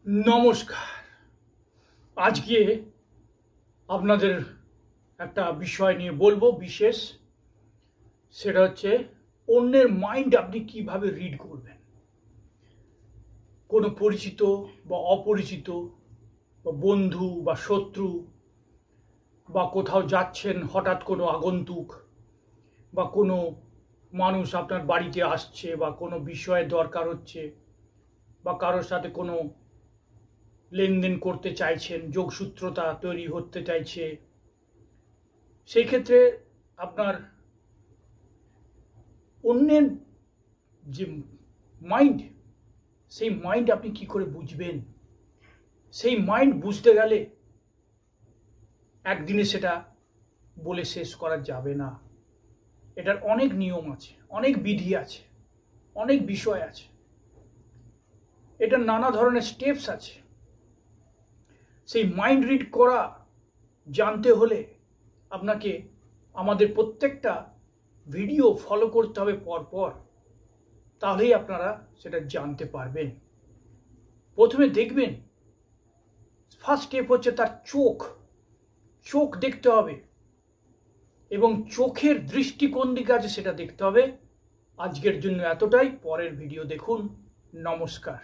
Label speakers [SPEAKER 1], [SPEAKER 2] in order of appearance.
[SPEAKER 1] নমস্কার। আজকে আপনাদের একটা বিষয় নিয়ে বলবো বিশেষ, সেটা হচ্ছে অন্যের মাইন্ড আপনি কিভাবে রিড করবেন। কোনো পরিচিত বা অপরিচিত বা বন্ধু বা শত্রু বা কোথাও যাচ্ছেন হঠাৎ কোনো আগন্তুক বা কোনো মানুষ আপনার বাড়িতে আসছে বা কোনো বিষয়ে দরকার হচ্ছে বা কারোর সাথে কোনো লেনদেন করতে চাইছেন, যোগসূত্রতা তৈরি হতে চাইছে, সেই ক্ষেত্রে আপনার অন্যের যে মাইন্ড, সেই মাইন্ড আপনি কি করে বুঝবেন? সেই মাইন্ড বুঝতে গেলে একদিনে সেটা বলে শেষ করা যাবে না। এটার অনেক নিয়ম আছে, অনেক বিধি আছে, অনেক বিষয় আছে, এটার নানা ধরনের স্টেপস আছে। সেই মাইন্ড রিড করা জানতে হলে আপনাকে আমাদের প্রত্যেকটা ভিডিও ফলো করতে হবে পরপর, তাহলেই আপনারা সেটা জানতে পারবেন। প্রথমে দেখবেন, ফার্স্ট স্টেপ হচ্ছে তার চোখ দেখতে হবে এবং চোখের দৃষ্টি কোন দিকে আছে সেটা দেখতে হবে। আজকের জন্য এতটাই, পরের ভিডিও দেখুন। নমস্কার।